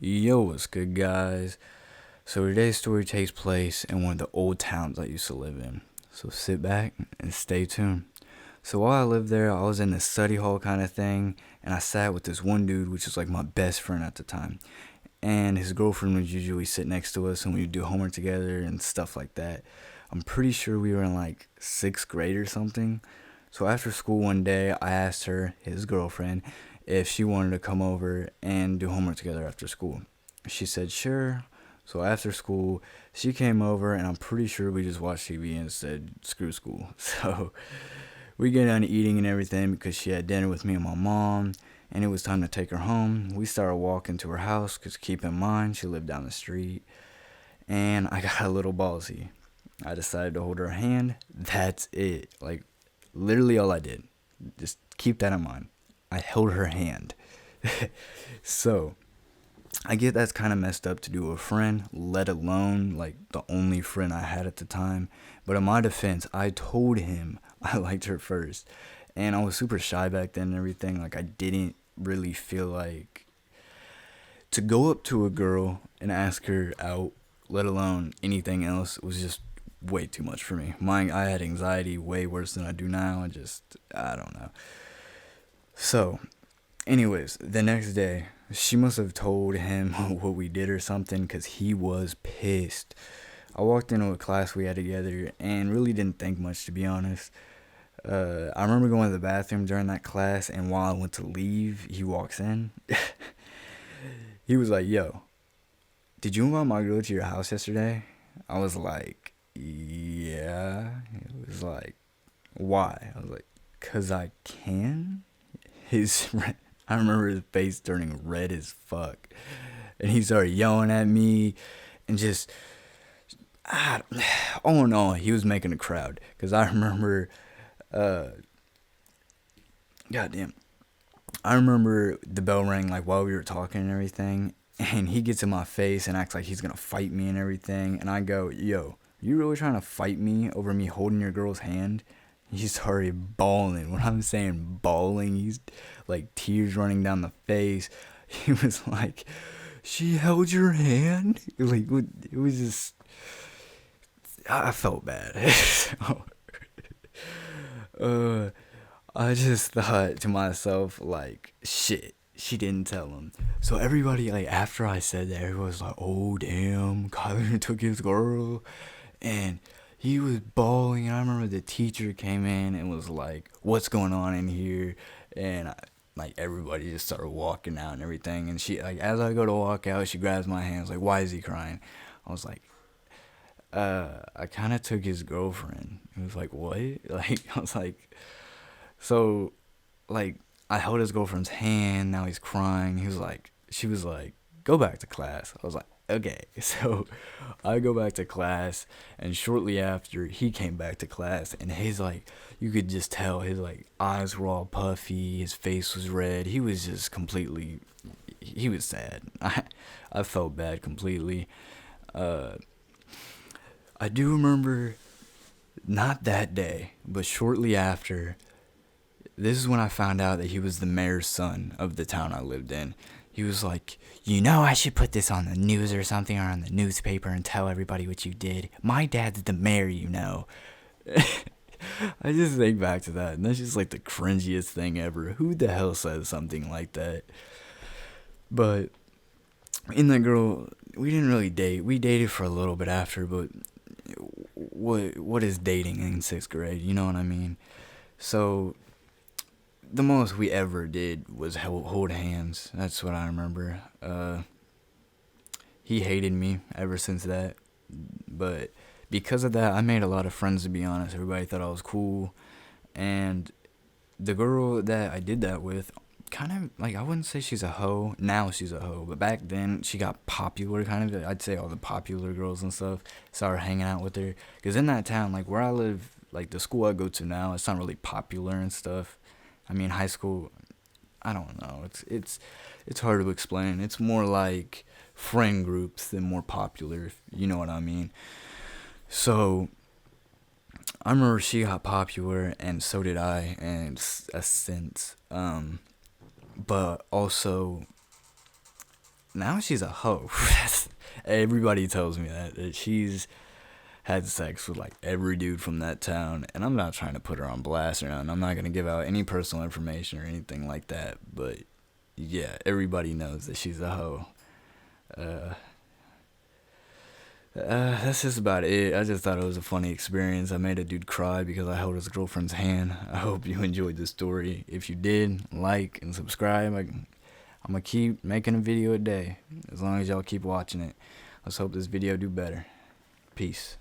Yo, what's good, guys? So, today's story takes place in one of the old towns I used to live in. So, sit back and stay tuned. So, while I lived there, I was in the study hall kind of thing, and I sat with this one dude, which was like my best friend at the time. And his girlfriend would usually sit next to us, and we would do homework together and stuff like that. I'm pretty sure we were in like sixth grade or something. So, after school one day, I asked her, his girlfriend, if she wanted to come over and do homework together after school. She said sure. So after school, she came over, and I'm pretty sure we just watched TV and said screw school. So we get done eating and everything because she had dinner with me and my mom, and it was time to take her home. We started walking to her house because keep in mind she lived down the street, and I got a little ballsy. I decided to hold her hand. That's it. Like literally all I did. Just keep that in mind. I held her hand. So I get that's kind of messed up to do with a friend, let alone like the only friend I had at the time. But in my defense, I told him I liked her first. And I was super shy back then and everything. Like, I didn't really feel like to go up to a girl and ask her out, let alone anything else, was just way too much for me. I had anxiety way worse than I do now. I don't know. So, anyways, the next day, she must have told him what we did or something because he was pissed. I walked into a class we had together and really didn't think much, to be honest. I remember going to the bathroom during that class, and while I went to leave, he walks in. He was like, "Yo, did you invite my girl to your house yesterday?" I was like, "Yeah." It was like, "Why?" I was like, "'Cause I can." His I remember his face turning red as fuck, and he started yelling at me, and just I, oh no, he was making a crowd. Cause I remember, uh, goddamn, I remember the bell rang like while we were talking and everything, and he gets in my face and acts like he's gonna fight me and everything, and I go, "Yo, you really trying to fight me over me holding your girl's hand?" He started bawling. When I'm saying bawling, he's like tears running down the face. He was like, "She held your hand?" Like, it was just, I felt bad. So, uh, I just thought to myself, like, shit, she didn't tell him. So everybody, like, after I said that, everyone was like, "Oh, damn, Kyler took his girl." And he was bawling. And I remember the teacher came in and was like, "What's going on in here?" And like, everybody just started walking out and everything. And she, like, as I go to walk out, she grabs my hands, like, "Why is he crying?" I was like, I kind of took his girlfriend. He was like, "What?" Like, I was like, so, like, I held his girlfriend's hand. Now he's crying. She was like, "Go back to class." I was like, "Okay." So I go back to class, and shortly after, he came back to class, and his, like, you could just tell his, like, eyes were all puffy. His face was red. He was just completely, he was sad. I felt bad completely. Uh, I do remember, not that day, but shortly after, this is when I found out that he was the mayor's son of the town I lived in. He was like, I should put this on the news or something, or on the newspaper, and tell everybody what you did. My dad's the mayor." I just think back to that, and that's just like the cringiest thing ever. Who the hell says something like that? But in that girl, we didn't really date. We dated for a little bit after, but what is dating in sixth grade? You know what I mean? So the most we ever did was hold hands. That's what I remember. He hated me ever since that, but because of that, I made a lot of friends. To be honest, everybody thought I was cool, and the girl that I did that with, kind of like, I wouldn't say she's a hoe. Now she's a hoe, but back then she got popular. Kind of, I'd say all the popular girls and stuff started hanging out with her. Cause in that town, like where I live, like the school I go to now, it's not really popular and stuff. I mean, high school, I don't know. It's hard to explain. It's more like friend groups than more popular, if you know what I mean. So I remember she got popular, and so did I, and a sense. But also, now she's a hoe. Everybody tells me that she's had sex with like every dude from that town, and I'm not trying to put her on blast or nothing. I'm not gonna give out any personal information or anything like that. But yeah, everybody knows that she's a hoe. Uh, that's just about it. I just thought it was a funny experience. I made a dude cry because I held his girlfriend's hand. I hope you enjoyed the story. If you did, like and subscribe. I'm gonna keep making a video a day as long as y'all keep watching it. Let's hope this video do better. Peace.